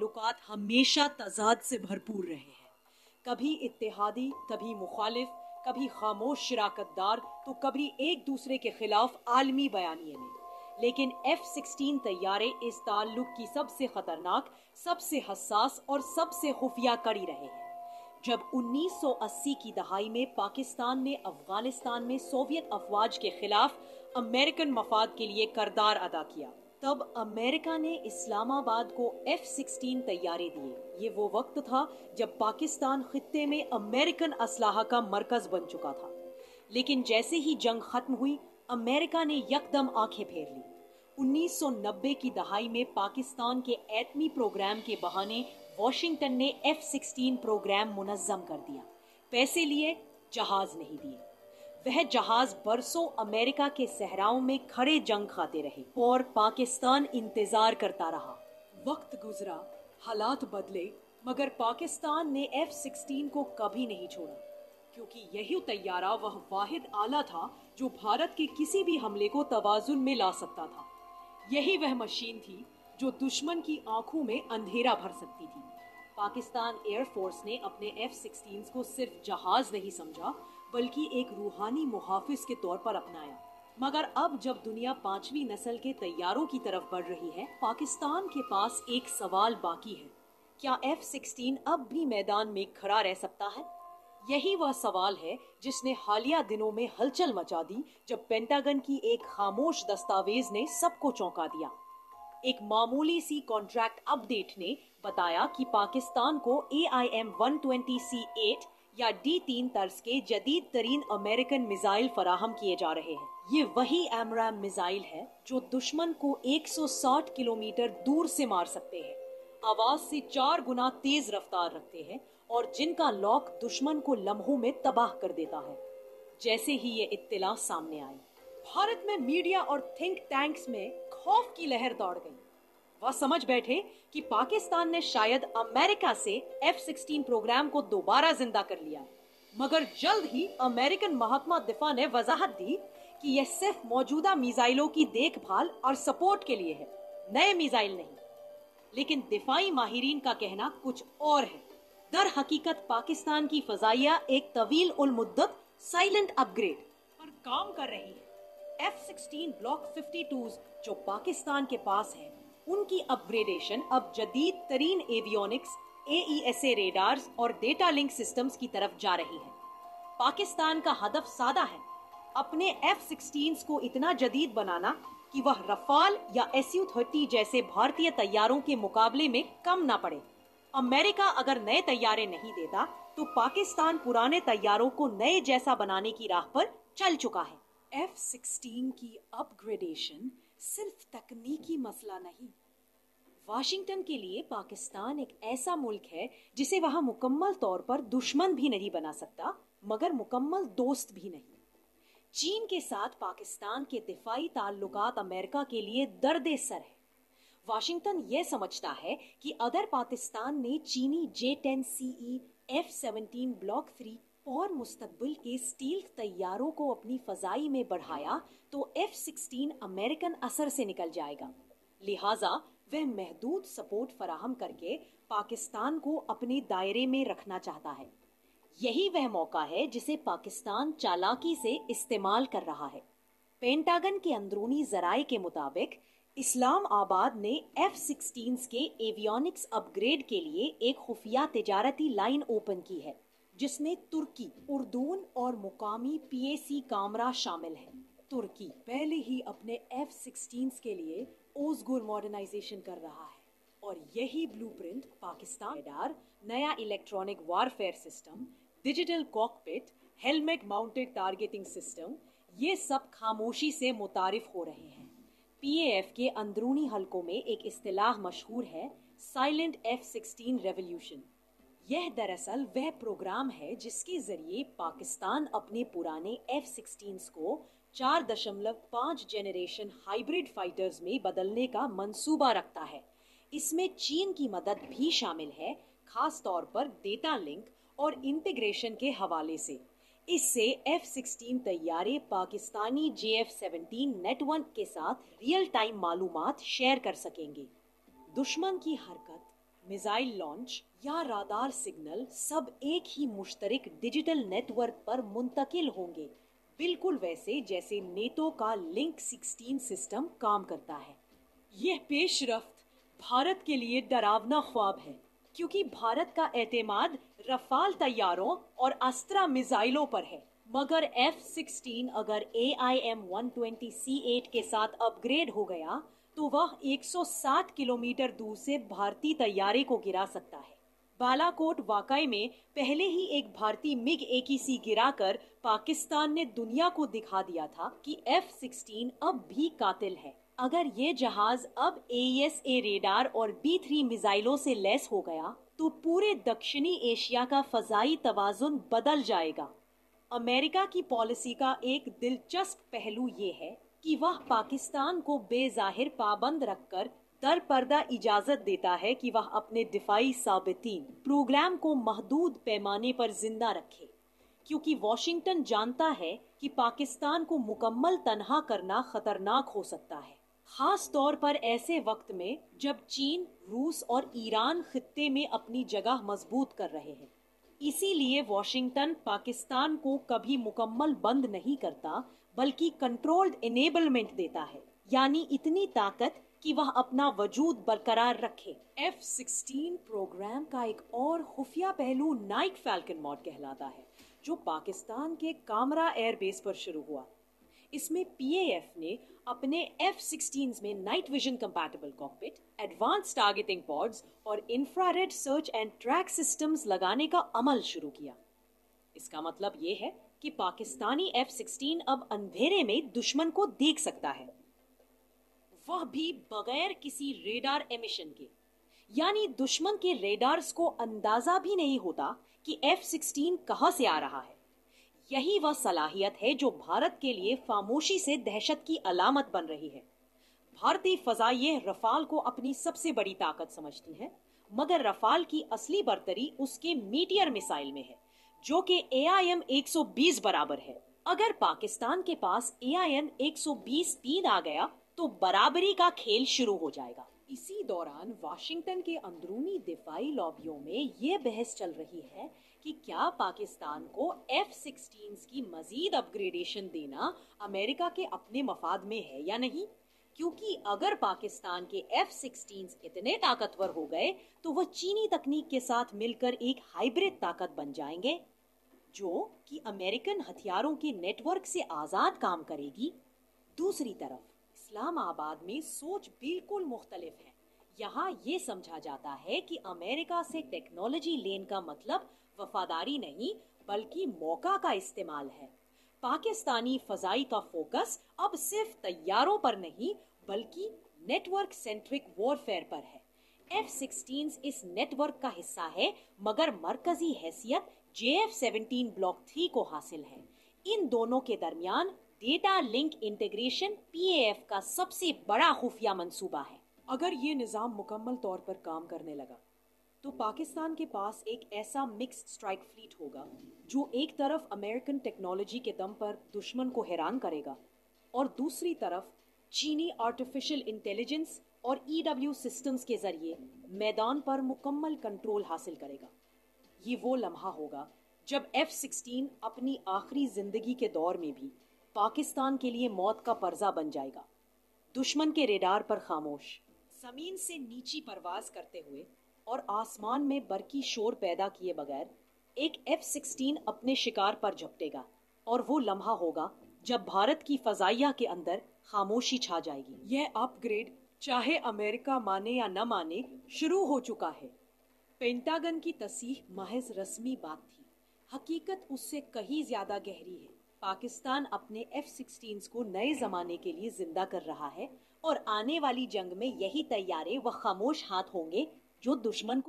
ताल्लुकात हमेशा तजाद से भरपूर रहे हैं, कभी इत्तेहादी, कभी मुखालिफ, कभी खामोश शिराकतदार, तो कभी एक दूसरे के खिलाफ आलमी बयानिए में। लेकिन F-16 तैयारे इस ताल्लुक की सबसे खतरनाक, सबसे हसास और सबसे खुफिया कड़ी रहे हैं। जब 1980 की दहाई में पाकिस्तान ने अफगानिस्तान में सोवियत अफवाज के खिलाफ अमेरिकन मफाद के लिए करदार अदा किया, तब अमेरिका ने इस्लामाबाद को F-16 तैयारे दिए। ये वो वक्त था जब पाकिस्तान खित्ते में अमेरिकन असलाहा का मरकज बन चुका था। लेकिन जैसे ही जंग खत्म हुई, अमेरिका ने यकदम आंखें फेर ली। 1990 की दहाई में पाकिस्तान के एटमी प्रोग्राम के बहाने वॉशिंगटन ने F-16 प्रोग्राम मुनज़्ज़म कर दिया। पैसे लिए, जहाज नहीं दिए। वह जहाज बरसों अमेरिका के सहराओं में खड़े जंग खाते रहे और पाकिस्तान इंतजार करता रहा। वक्त गुजरा, हालात बदले, मगर पाकिस्तान ने F-16 को कभी नहीं छोड़ा, क्योंकि यही तैयारा वह वाहिद आला था जो भारत के किसी भी हमले को तवाजुन में ला सकता था। यही वह मशीन थी जो दुश्मन की आंखों में अंधेरा भर सकती थी। पाकिस्तान एयरफोर्स ने अपने F-16 को सिर्फ जहाज नहीं समझा, बल्कि एक रूहानी मुहाफिज के तौर पर अपनाया। मगर अब जब दुनिया 5वीं नस्ल के तैयारों की तरफ बढ़ रही है, पाकिस्तान के पास एक सवाल बाकी है, क्या F-16 अब भी मैदान में खड़ा रह सकता है? यही वह सवाल है जिसने हालिया दिनों में हलचल मचा दी, जब पेंटागन की एक खामोश दस्तावेज ने सबको चौंका दिया। एक मामूली सी कॉन्ट्रैक्ट अपडेट ने बताया कि पाकिस्तान को AIM-120C8 या D3 तर्ज के जदीद तरीन अमेरिकन मिसाइल फराहम किए जा रहे हैं। ये वही AMRAAM मिसाइल है जो दुश्मन को 160 किलोमीटर दूर से मार सकते हैं, आवाज से 4 गुना तेज रफ्तार रखते हैं और जिनका लॉक दुश्मन को लम्हों में तबाह कर देता है। जैसे ही ये इत्तला सामने आई, भारत में मीडिया और थिंक टैंक्स में खौफ की लहर दौड़ गई। वह समझ बैठे कि पाकिस्तान ने शायद अमेरिका से F-16 प्रोग्राम को दोबारा जिंदा कर लिया। मगर जल्द ही अमेरिकन महकमा दिफा ने वजाहत दी कि यह सिर्फ मौजूदा मिसाइलों की देखभाल और सपोर्ट के लिए है, नए मिसाइल नहीं। लेकिन दिफाई माहिरीन का कहना कुछ और है। दर हकीकत पाकिस्तान की फजाइया एक तवील उल मुद्दत साइलेंट अपग्रेड पर काम कर रही है। F-16 ब्लॉक 52 जो पाकिस्तान के पास है, उनकी अपग्रेडेशन अब जदीद तरीन एवियोनिक्स, AESA रेडार्स और डेटा लिंक सिस्टम्स की तरफ जा रही है। पाकिस्तान का हदफ सादा है, अपने F-16 को इतना जदीद बनाना कि वह रफाल या Su-30 जैसे भारतीय तैयारों के मुकाबले में कम ना पड़े। अमेरिका अगर नए तैयारे नहीं देता, तो पाकिस्तान पुराने तैयारों को नए जैसा बनाने की राह पर चल चुका है। F-16 की अपग्रेडेशन सिर्फ तकनीकी मसला नहीं। वाशिंगटन के लिए पाकिस्तान एक ऐसा मुल्क है जिसे वह मुकम्मल तौर पर दुश्मन भी नहीं बना सकता, मगर मुकम्मल दोस्त भी नहीं। चीन के साथ पाकिस्तान के दिफाई ताल्लुकात अमेरिका के लिए दर्द सर है। वाशिंगटन यह समझता है कि अगर पाकिस्तान ने चीनी J-10CE F-17 ब्लॉक 3 और मुस्तकबिल के स्टील्थ तैयारों को अपनी फजाई में बढ़ाया, तो F-16 अमेरिकन असर से निकल जाएगा। लिहाजा वह महदूद सपोर्ट फराहम करके पाकिस्तान को अपने दायरे में रखना चाहता है। यही वह मौका है जिसे पाकिस्तान चालाकी से इस्तेमाल कर रहा है। पेंटागन के अंदरूनी जराये के मुताबिक इस्लाम आबाद ने F-16 के एवियोनिक्स अपग्रेड के लिए एक खुफिया तिजारती लाइन ओपन की है, जिसमें तुर्की, उर्दून और मुकामी PAC कामरा शामिल है। तुर्की पहले ही अपने F-16 के लिए ओज़गुर मॉडर्नाइजेशन कर रहा है, और यही ब्लूप्रिंट पाकिस्तान रेडार, नया electronic warfare system, digital cockpit, helmet mounted targeting system, ये सब खामोशी से मुतारिफ हो रहे हैं। PAF के अंदरूनी हलकों में एक इस्तिलाह मशहूर है, साइलेंट F-16 रेवोल्यूशन। यह दरअसल वह प्रोग्राम है जिसके जरिए पाकिस्तान अपने पुराने F-16 को 4.5 जेनरेशन हाइब्रिड फाइटर्स में बदलने का मंसूबा रखता है। इसमें चीन की मदद भी शामिल है, खास तौर पर डेटा लिंक और इंटीग्रेशन के हवाले से। इससे F-16 तैयारे पाकिस्तानी JF-17 नेटवर्क के साथ रियल टाइम मालूमात शेयर कर सकेंगे। दुश्मन की हरकत मिसाइल लॉन्च या राडार सिग्नल सब एक ही मुश्तरक डिजिटल नेटवर्क पर मुंतकिल होंगे, बिल्कुल वैसे जैसे नेटो का लिंक 16 सिस्टम काम करता है। यह पेशरफ्त भारत के लिए डरावना ख्वाब है, क्योंकि भारत का एतमाद रफाल तैयारों और अस्त्रा मिसाइलों पर है। मगर F-16 अगर AIM-120C8 के साथ अपग्रेड हो गया तो वह 160 किलोमीटर दूर से भारतीय तैयारे को गिरा सकता है। बालाकोट वाकई में पहले ही एक भारतीय मिग 21 गिराकर पाकिस्तान ने दुनिया को दिखा दिया था कि F-16 अब भी कातिल है। अगर ये जहाज अब AESA रेडार और B-3 मिसाइलों से लैस हो गया तो पूरे दक्षिणी एशिया का फजाई तवाजुन बदल जाएगा। अमेरिका की पॉलिसी का एक दिलचस्प पहलू ये है कि वह पाकिस्तान को बेजाहिर पाबंद रखकर दर पर्दा इजाजत देता है कि वह अपने दिफाई साबितीन प्रोग्राम को महदूद पैमाने पर जिंदा रखे, क्योंकि वॉशिंगटन जानता है कि पाकिस्तान को मुकम्मल तनहा करना खतरनाक हो सकता है, खास तौर पर ऐसे वक्त में जब चीन, रूस और ईरान खित्ते में अपनी जगह मजबूत कर रहे हैं। इसीलिए वॉशिंगटन पाकिस्तान को कभी मुकम्मल बंद नहीं करता, बल्कि कंट्रोल्ड एनेबलमेंट देता है, यानी इतनी ताकत कि वह अपना वजूद बरकरार रखे। F-16 प्रोग्राम का एक और खुफिया पहलू नाइट फैल्कन मॉड कहलाता है, जो पाकिस्तान के कामरा एयरबेस पर शुरू हुआ। इसमें PAF ने अपने F-16 में night vision compatible cockpit, advance targeting pods और infrared search and track systems लगाने का अमल शुरू किया। इसका मतलब ये है कि पाकिस्तानी F-16 अब अंधेरे में दुश्मन को देख सकता है, वह भी बगैर किसी रेडार एमिशन के, यानी दुश्मन के रेडार्स को अंदाजा भी नहीं होता कि F-16 कहां से आ रहा है। यही वह सलाहियत है जो भारत के लिए खामोशी से दहशत की अलामत बन रही है। भारतीय फजाइये रफाल को अपनी सबसे बड़ी ताकत समझती हैं, मगर रफाल की असली बरतरी उसके मीटियर मिसाइल में है, जो कि AIM-120 बराबर है। अगर पाकिस्तान के पास AIM-120 आ गया तो बराबरी का खेल शुरू हो जाएगा। इसी दौरान वाशिंगटन के अंदरूनी दिफाई लॉबियों में ये बहस चल रही है कि क्या पाकिस्तान को F-16 की मजीद अपग्रेडेशन देना अमेरिका के अपने मफाद में है या नहीं, क्योंकि अगर पाकिस्तान के F-16 इतने ताकतवर हो गए तो वह चीनी तकनीक के साथ मिलकर एक हाइब्रिड ताकत बन जाएंगे, जो कि अमेरिकन हथियारों के नेटवर्क से आजाद काम करेगी। दूसरी तरफ इस्लामाबाद में सोच बिल्कुल मुख्तलिफ है। यहाँ ये समझा जाता है कि अमेरिका से टेक्नोलॉजी लेने का मतलब वफादारी नहीं, बल्कि मौका का इस्तेमाल है। पाकिस्तानी फजाई का फोकस अब सिर्फ तैयारों पर नहीं, बल्कि नेटवर्क सेंट्रिक वॉरफेयर पर है। F-16 इस नेटवर्क का हिस्सा है, मगर मरकजी हैसियत JF-17 ब्लॉक 3 को हासिल है। इन दोनों के दरमियान डेटा लिंक इंटीग्रेशन PAF का सबसे बड़ा खुफिया मंसूबा है। अगर ये निज़ाम मुकम्मल तौर पर काम करने लगा तो पाकिस्तान के पास एक ऐसा मिक्स्ड स्ट्राइक फ्लीट होगा जो एक तरफ अमेरिकन टेक्नोलॉजी के दम पर दुश्मन को हैरान करेगा और दूसरी तरफ चीनी आर्टिफिशियल इंटेलिजेंस और EW सिस्टम्स के जरिए मैदान पर मुकम्मल कंट्रोल हासिल करेगा। ये वो लम्हा होगा जब F-16 अपनी आखिरी जिंदगी के दौर में भी पाकिस्तान के लिए मौत का पर्जा बन जाएगा। दुश्मन के रेडार पर खामोश, जमीन से नीची परवाज करते हुए और आसमान में बरकी शोर पैदा किए बगैर एक F-16 अपने शिकार पर झपटेगा, और वो लम्हा होगा जब भारत की फजाइया के अंदर खामोशी छा जाएगी। यह अपग्रेड चाहे अमेरिका माने या न माने शुरू हो चुका है। पेंटागन की तस्दीक महज रस्मी बात थी, हकीकत उससे कहीं ज्यादा गहरी है। पाकिस्तान अपने F-16 को नए जमाने के लिए जिंदा कर रहा है और आने वाली जंग में यही तैयारे व खामोश हाथ होंगे जो दुश्मन को